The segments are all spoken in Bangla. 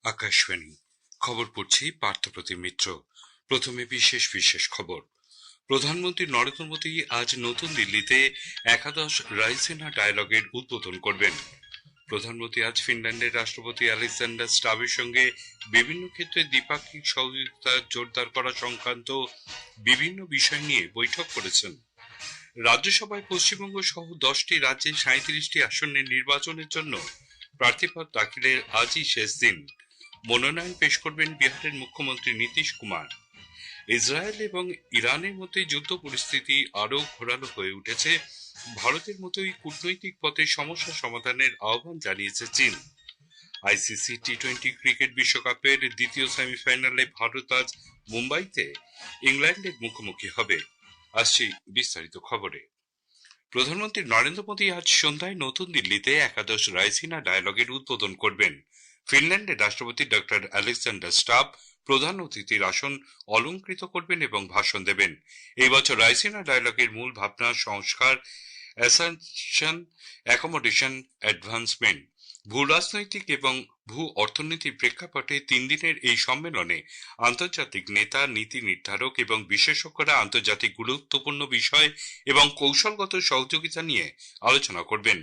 আকাশবাণী খবর পড়ছি পার্থপ্রতিম মিত্র। প্রথমে বিশেষ বিশেষ খবর। প্রধানমন্ত্রী নরেন্দ্র মোদী আজ নতুন দিল্লিতে একাদশ রাইসিনা ডায়ালগের উদ্বোধন করবেন। প্রধানমন্ত্রী আজ ফিনল্যান্ডের রাষ্ট্রপতি আলেকজান্ডার স্টাবের সঙ্গে বিভিন্ন ক্ষেত্রে দ্বিপাক্ষিক সহযোগিতা জোরদার করা সংক্রান্ত বিভিন্ন বিষয় নিয়ে বৈঠক করেছেন। রাজ্যসভায় পশ্চিমবঙ্গ সহ 10টি রাজ্যে 37টি আসনের নির্বাচনের জন্য প্রার্থীপদ দাখিলের আজই শেষ দিন। মনোনয়ন পেশ করবেন বিহারের মুখ্যমন্ত্রী নীতিশ কুমার। ইসরায়েল এবং ইরানের মধ্যে যুদ্ধ পরিস্থিতি আরও ঘোরালো হয়ে উঠেছে। ভারতের মতোই কূটনৈতিক পথে সমস্যা সমাধানের আহ্বান জানিয়েছে চীন। আইসিসি টি-20 ক্রিকেট বিশ্বকাপের দ্বিতীয় সেমিফাইনালে ভারত আজ মুম্বাইতে ইংল্যান্ডের মুখোমুখি হবে। আসছি বিস্তারিত খবরে। প্রধানমন্ত্রী নরেন্দ্র মোদী আজ সন্ধ্যায় নতুন দিল্লিতে একাদশ রাইসিনা ডায়ালগের উদ্বোধন করবেন। ফিনল্যান্ডের রাষ্ট্রপতি ডক্টর আলেকজান্ডার স্টাব প্রধান অতিথির আসন অলংকৃত করবেন এবং ভাষণ দেবেন। এই বছর রাইসিনা ডায়ালগের মূল ভাবনা সংস্কার, অ্যাসানশন, অ্যাকোমোডেশন, অ্যাডভান্সমেন্ট। ভূ রাজনৈতিক এবং ভূ অর্থনীতির প্রেক্ষাপটে 3 দিনের এই সম্মেলনে আন্তর্জাতিক নেতা, নীতি নির্ধারক এবং বিশেষজ্ঞরা আন্তর্জাতিক গুরুত্বপূর্ণ বিষয় এবং কৌশলগত সহযোগিতা নিয়ে আলোচনা করবেন।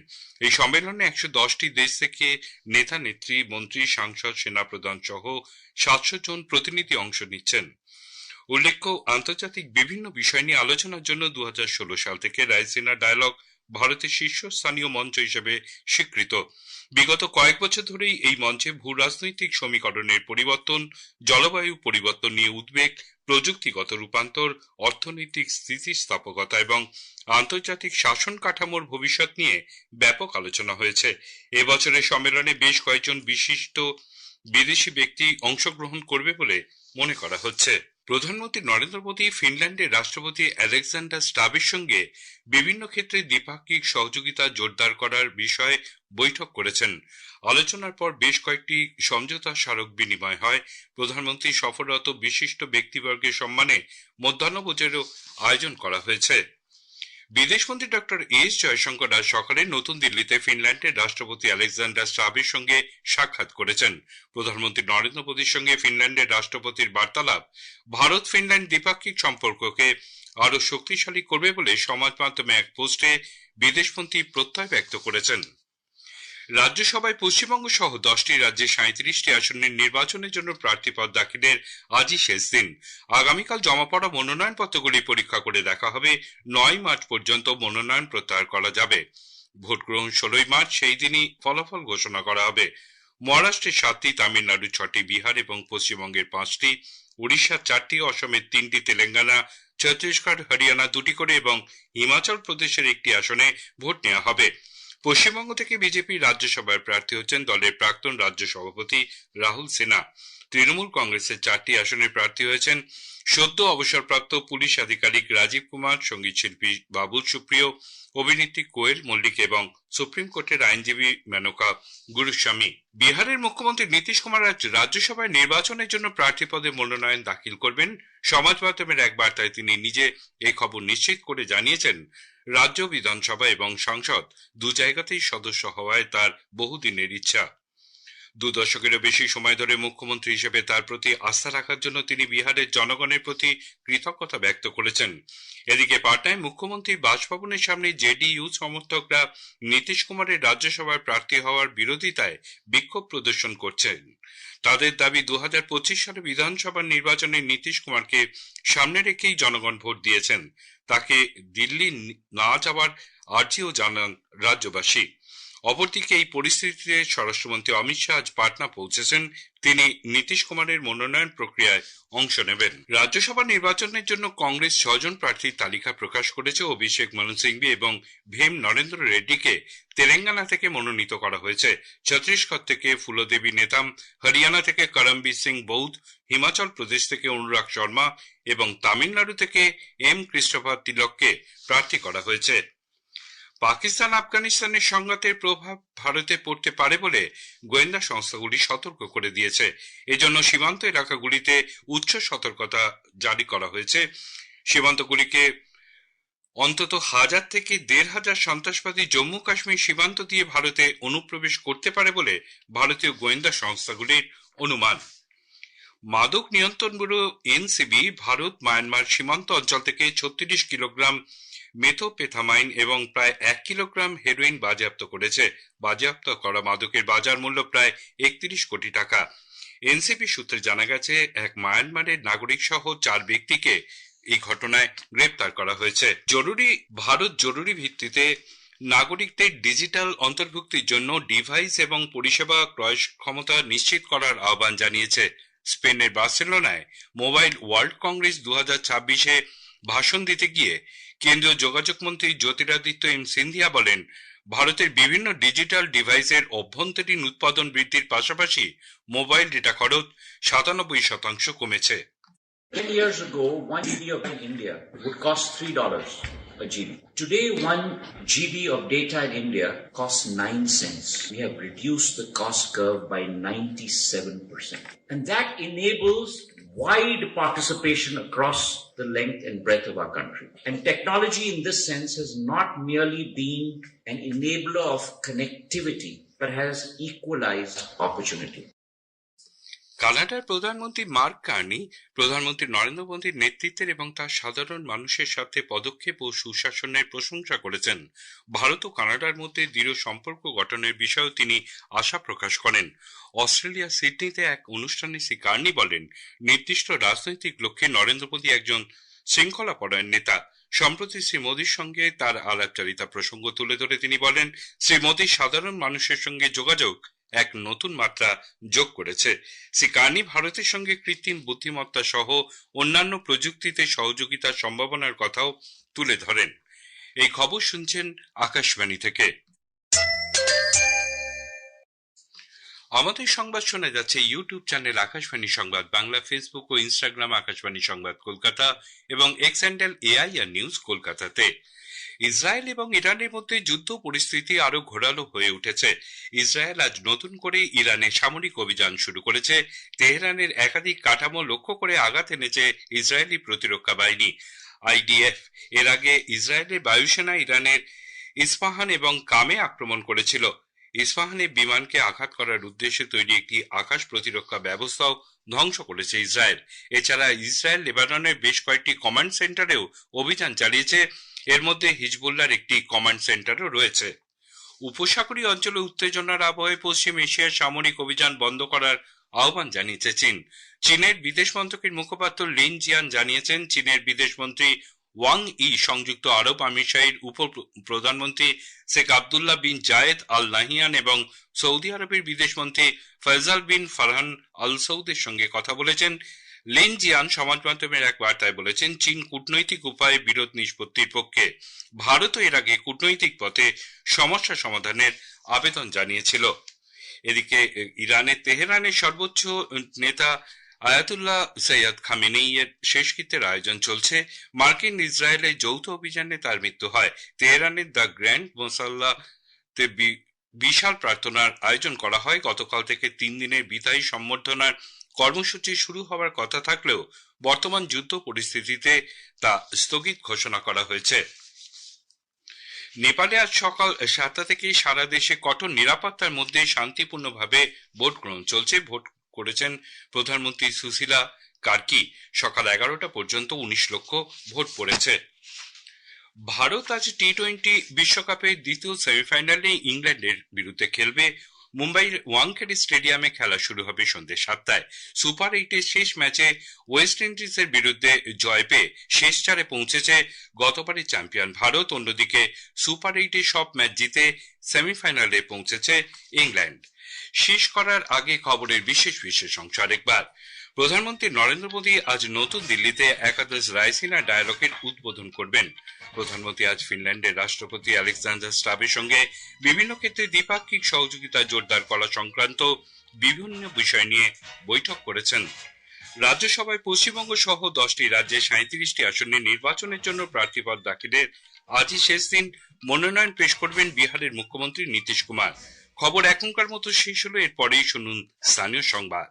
এই সম্মেলনে 110টি দেশ থেকে নেতা, নেত্রী, মন্ত্রী, সাংসদ, সেনাপ্রধান সহ 700 জন প্রতিনিধি অংশ নিচ্ছেন। উল্লেখ্য, আন্তর্জাতিক বিভিন্ন বিষয় নিয়ে আলোচনার জন্য 2016 সাল থেকে রাইসিনা ডায়ালগ ভারতের শীর্ষস্থানীয় মঞ্চ হিসেবে স্বীকৃত। বিগত কয়েক বছর ধরেই এই মঞ্চে ভূ রাজনৈতিক সমীকরণের পরিবর্তন, জলবায়ু পরিবর্তন নিয়ে উদ্বেগ, প্রযুক্তিগত রূপান্তর, অর্থনৈতিক স্থিতিস্থাপকতা এবং আন্তর্জাতিক শাসন কাঠামোর ভবিষ্যৎ নিয়ে ব্যাপক আলোচনা হয়েছে। এবছরের সম্মেলনে বেশ কয়েকজন বিশিষ্ট বিদেশি ব্যক্তি অংশগ্রহণ করবে বলে মনে করা হচ্ছে। প্রধানমন্ত্রী নরেন্দ্র মোদী ফিনল্যান্ডের রাষ্ট্রপতি আলেকজান্ডার স্টাবের সঙ্গে বিভিন্ন ক্ষেত্রে দ্বিপাক্ষিক সহযোগিতা জোরদার করার বিষয়ে বৈঠক করেছেন। আলোচনার পর বেশ কয়েকটি সমঝোতা স্মারক বিনিময় হয়। প্রধানমন্ত্রী সফররত বিশিষ্ট ব্যক্তিবর্গের সম্মানে মধ্যাহ্নভোজেরও আয়োজন করা হয়েছে। বিদেশমন্ত্রী ডক্টর এস জয়শঙ্কর আজ সকালে নতুন দিল্লিতে ফিনল্যান্ডের রাষ্ট্রপতি আলেকজান্ডার স্টাবের সঙ্গে সাক্ষাৎ করেছেন। প্রধানমন্ত্রী নরেন্দ্র মোদীর সঙ্গে ফিনল্যান্ডের রাষ্ট্রপতির বার্তালাপ ভারত ফিনল্যান্ড দ্বিপাক্ষিক সম্পর্ককে আরো শক্তিশালী করবে বলে সমাজ মাধ্যমে এক পোস্টে বিদেশমন্ত্রী প্রত্যয় ব্যক্ত করেছেন। রাজ্যসভায় পশ্চিমবঙ্গ সহ 10টি রাজ্যে 37টি আসনের নির্বাচনের জন্য প্রার্থীপদ দাখিলের আজই শেষ দিন। আগামীকাল জমা পড়া মনোনয়নপত্রগুলি পরীক্ষা করে দেখা হবে। 9 মার্চ পর্যন্ত মনোনয়ন প্রত্যাহার করা যাবে। ভোট গ্রহণ 16 মার্চ, সেই দিনই ফলাফল ঘোষণা করা হবে। মহারাষ্ট্রের 7টি, তামিলনাড়ুর 6টি, বিহার এবং পশ্চিমবঙ্গের 5টি, উড়িষ্যার 4টি, অসমের 3টি, তেলেঙ্গানা, ছত্তিশগড়, হরিয়ানা 2টি করে এবং হিমাচল প্রদেশের 1টি আসনে ভোট নেওয়া হবে। পশ্চিমবঙ্গ থেকে বিজেপি রাজ্যসভার প্রার্থী হচ্ছেন দলের প্রাক্তন রাজ্য সভাপতি রাহুল সিনহা। তৃণমূল কংগ্রেসের 4টি আসনের প্রার্থী হয়েছেন সদ্য অবসরপ্রাপ্ত পুলিশ আধিকারিক রাজীব কুমার, সঙ্গীত শিল্পী বাবুল সুপ্রিয়, অভিনেত্রী কোয়েল মল্লিক এবং সুপ্রিম কোর্টের আইনজীবী মেনকা গুরুস্বামী। বিহারের মুখ্যমন্ত্রী নীতিশ কুমার আজ রাজ্যসভায় নির্বাচনের জন্য প্রার্থী পদে মনোনয়ন দাখিল করবেন। সমাজ মাধ্যমের এক বার্তায় তিনি নিজে এই খবর নিশ্চিত করে জানিয়েছেন, রাজ্য বিধানসভা এবং সংসদ 2 জায়গাতেই সদস্য হওয়ায় তার বহুদিনের ইচ্ছা। 2 দশকেরও বেশি সময় ধরে মুখ্যমন্ত্রী হিসেবে তার প্রতি আস্থা রাখার জন্য তিনি বিহারের জনগণের প্রতি কৃতজ্ঞতা ব্যক্ত করেছেন। এদিকে পাটনায় মুখ্যমন্ত্রীর বাসভবনের সামনে জেডিইউ সমর্থকরা নীতিশ কুমারের রাজ্যসভায় প্রার্থী হওয়ার বিরোধিতায় বিক্ষোভ প্রদর্শন করছেন। তাদের দাবি, 2025 সালে বিধানসভা নির্বাচনে নীতিশ কুমারকে সামনে রেখেই জনগণ ভোট দিয়েছেন। তাকে দিল্লি না যাওয়ার আর্জিও জানান রাজ্যবাসী। অপরদিকে এই পরিস্থিতিতে স্বরাষ্ট্রমন্ত্রী অমিত শাহ আজ পাটনা পৌঁছেছেন। তিনি নীতিশ কুমারের মনোনয়ন প্রক্রিয়ায় অংশ নেবেন। রাজ্যসভা নির্বাচনের জন্য কংগ্রেস 6 জন প্রার্থীর তালিকা প্রকাশ করেছে। অভিষেক মনু সিংভি এবং ভীম নরেন্দ্র রেড্ডিকে তেলেঙ্গানা থেকে মনোনীত করা হয়েছে। ছত্তিশগড় থেকে ফুলদেবী নেতাম, হরিয়ানা থেকে করমবীর সিং বৌদ্ধ, হিমাচল প্রদেশ থেকে অনুরাগ শর্মা এবং তামিলনাড়ু থেকে এম ক্রিস্টোফার তিলককে প্রার্থী করা হয়েছে। পাকিস্তান আফগানিস্তানের সংঘাতের প্রভাব ভারতে পড়তে পারে বলে গোয়েন্দা সংস্থাগুলি সতর্ক করে দিয়েছে। এজন্য সীমান্ত এলাকাগুলিতে উচ্চ সতর্কতা জারি করা হয়েছে। সীমান্তগুলিকে অন্তত 1000 থেকে 1500 সন্ত্রাসবাদী জম্মু কাশ্মীর সীমান্ত দিয়ে ভারতে অনুপ্রবেশ করতে পারে বলে ভারতীয় গোয়েন্দা সংস্থাগুলির অনুমান। মাদক নিয়ন্ত্রণ ব্যুরো এনসিবি ভারত মায়ানমার সীমান্ত অঞ্চল থেকে 36 কিলোগ্রাম মেথোপেথামাইন এবং প্রায় 1 কিলোগ্রাম হেরোইন বাজেয়াপ্ত করেছে। বাজেয়াপ্ত করা মাদকের বাজার মূল্য প্রায় 31 কোটি টাকা। এনসিবি সূত্রে জানা গেছে, এক মায়ানমারের নাগরিক সহ 4 ব্যক্তিকে এই ঘটনায় গ্রেপ্তার করা হয়েছে। ভারত জরুরি ভিত্তিতে নাগরিকদের ডিজিটাল অন্তর্ভুক্তির জন্য ডিভাইস এবং পরিষেবা ক্রয় ক্ষমতা নিশ্চিত করার আহ্বান জানিয়েছে। স্পেনের বার্সেলোনায় মোবাইল ওয়ার্ল্ড কংগ্রেস 2026-এ ভাষণ দিতে গিয়ে কেন্দ্রীয় যোগাযোগ মন্ত্রী জ্যোতিরাদিত্য সিন্ধিয়া বলেন, ভারতের বিভিন্ন ডিজিটাল ডিভাইসের অভ্যন্তরীণ উৎপাদন বৃদ্ধির পাশাপাশি মোবাইল ডেটা খরচ 97% কমেছে। 10 years ago, 1 GB of in India would cost $3 a GB. Today, 1 GB of data in India costs 9 cents. We have reduced the cost curve by 97%. And that enables wide participation across the length and breadth of our country. And technology in this sense has not merely been an enabler of connectivity, but has equalized opportunity. কানাডার প্রধানমন্ত্রী মার্ক কার্নি প্রধানমন্ত্রী নরেন্দ্র মোদীর নেতৃত্বের এবং তার সাধারণ মানুষের সাথে পদক্ষেপ ও সুশাসনের প্রশংসা করেছেন। ভারত ও কানাডার মধ্যে দৃঢ় সম্পর্ক গঠনের বিষয়েও তিনি আশা প্রকাশ করেন। অস্ট্রেলিয়ার সিডনিতে এক অনুষ্ঠানে শ্রী কার্নি বলেন, নির্দিষ্ট রাজনৈতিক লক্ষ্যে নরেন্দ্র মোদী একজন শৃঙ্খলাপরায়ণ নেতা। সম্প্রতি শ্রী মোদীর সঙ্গে তার আলাপচারিতা প্রসঙ্গ তুলে ধরে তিনি বলেন, শ্রী মোদী সাধারণ মানুষের সঙ্গে যোগাযোগ এক নতুন মাত্রা যোগ করেছে। শ্রী কার্নি ভারতের সঙ্গে কৃত্রিম বুদ্ধিমত্তা সহ অন্যান্য প্রযুক্তিতে সহযোগিতার সম্ভাবনার কথাও তুলে ধরেন। এই খবর শুনছেন আকাশবাণী থেকে। আমাদের সংবাদ শোনা যাচ্ছে ইউটিউব চ্যানেল আকাশবাণী সংবাদ বাংলা, ফেসবুক ও ইনস্টাগ্রাম আকাশবাণী সংবাদ কলকাতা এবং এক্স হ্যান্ডেল এআইআর নিউজ কলকাতাতে। ইসরায়েল এবং ইরানের মধ্যে যুদ্ধ পরিস্থিতি আরো ঘোরালো হয়ে উঠেছে। ইসরায়েল আজ নতুন করে ইরানে সামরিক অভিযান শুরু করেছে। তেহরানের একাধিক কাঠামো লক্ষ্য করে আঘাত এনেছে ইসরায়েলি প্রতিরক্ষা বাহিনী আইডিএফ। এর আগে ইসরায়েলের বায়ুসেনা ইরানের ইস্পাহান এবং কামে আক্রমণ করেছিল। ইস্পাহানে বিমানকে আঘাত করার উদ্দেশ্যে তৈরি একটি আকাশ প্রতিরক্ষা ব্যবস্থাও ধ্বংস করেছে ইসরায়েল। এছাড়া ইসরায়েল লেবাননের বেশ কয়েকটি কমান্ড সেন্টারেও অভিযান চালিয়েছে। এর মধ্যে হিজবুল্লাহর একটি কমান্ড সেন্টারও রয়েছে। উপসাগরীয় অঞ্চলে উত্তেজনার আবহে পশ্চিম এশিয়ার সামরিক অভিযান বন্ধ করার আহ্বান জানিয়েছে চীন। চীনের বিদেশ মন্ত্রকের মুখপাত্র লিন জিয়ান জানিয়েছেন, চীনের বিদেশমন্ত্রী ওয়াং ই সংযুক্ত আরব আমিরশাহীর উপ প্রধানমন্ত্রী শেখ আবদুল্লাহ বিন জায়েদ আল নাহিয়ান এবং সৌদি আরবের বিদেশমন্ত্রী ফয়সাল বিন ফারহান আল সৌদের সঙ্গে কথা বলেছেন। লিন জিয়ান সমাজ মাধ্যমের এক বার্তায় বলেছেন, চীন কূটনৈতিক উপায়ে বিরোধ নিষ্পত্তির পক্ষে। ভারতও এর আগে কূটনৈতিক পথে সমস্যা সমাধানের আবেদন জানিয়েছিল। এদিকে ইরানের তেহরানের সর্বোচ্চ নেতা আয়াতুল্লাহ সৈয়দ খামেনেইয়ের শেষকৃত্যের আয়োজন চলছে। মার্কিন ইসরায়েলের যৌথ অভিযানে তার মৃত্যু হয়। তেহরানের দ্য গ্র্যান্ড মোসাল্লাতে বিশাল প্রার্থনার আয়োজন করা হয়। গতকাল থেকে 3 দিনের বিদায়ী সম্বর্ধনার কর্মসূচি শুরু হওয়ার কথা থাকলেও বর্তমান যুদ্ধ পরিস্থিতিতে তা স্থগিত ঘোষণা করা হয়েছে। নেপালে আজ সকাল 7টা থেকে সারা দেশে কঠোর নিরাপত্তার মধ্যে শান্তিপূর্ণভাবে ভোট গ্রহণ চলছে। ভোট করেছেন প্রধানমন্ত্রী সুশীলা কার্কি। সকাল 11টা পর্যন্ত 19 লক্ষ ভোট পড়েছে। ভারত আজ টি-20 বিশ্বকাপের দ্বিতীয় সেমিফাইনালে ইংল্যান্ডের বিরুদ্ধে খেলবে। মুম্বাইয়ের ওয়াংখেড়ে স্টেডিয়ামে খেলা শুরু হবে সন্ধ্যে 7টায়। সুপার 8-এর শেষ ম্যাচে ওয়েস্ট ইন্ডিজের বিরুদ্ধে জয় পেয়ে শেষ 4-এ পৌঁছেছে গতবারের চ্যাম্পিয়ন ভারত। অন্যদিকে সুপার 8-এর সব ম্যাচ জিতে সেমিফাইনালে পৌঁছেছে ইংল্যান্ড। শেষ করার আগে খবরের বিশেষ অংশ আরেকবার। প্রধানমন্ত্রী নরেন্দ্র মোদী আজ নতুন দিল্লিতে একাদশ রায়সিনা ডায়ালগের উদ্বোধন করবেন। প্রধানমন্ত্রী আজ ফিনল্যান্ডের রাষ্ট্রপতি আলেকজান্ডার স্টাবের সঙ্গে বিভিন্ন ক্ষেত্রে দ্বিপাক্ষিক সহযোগিতা জোরদার করা সংক্রান্ত বিভিন্ন বিষয় নিয়ে বৈঠক করেছেন। রাজ্যসভায় পশ্চিমবঙ্গ সহ 10টি রাজ্যে 37টি আসনে নির্বাচনের জন্য প্রার্থীপদ দাখিলের আজই শেষ দিন। মনোনয়ন পেশ করবেন বিহারের মুখ্যমন্ত্রী নীতিশ কুমার। খবর এখনকার মতো শেষ হলো। এরপরেই শুনুন স্থানীয় সংবাদ।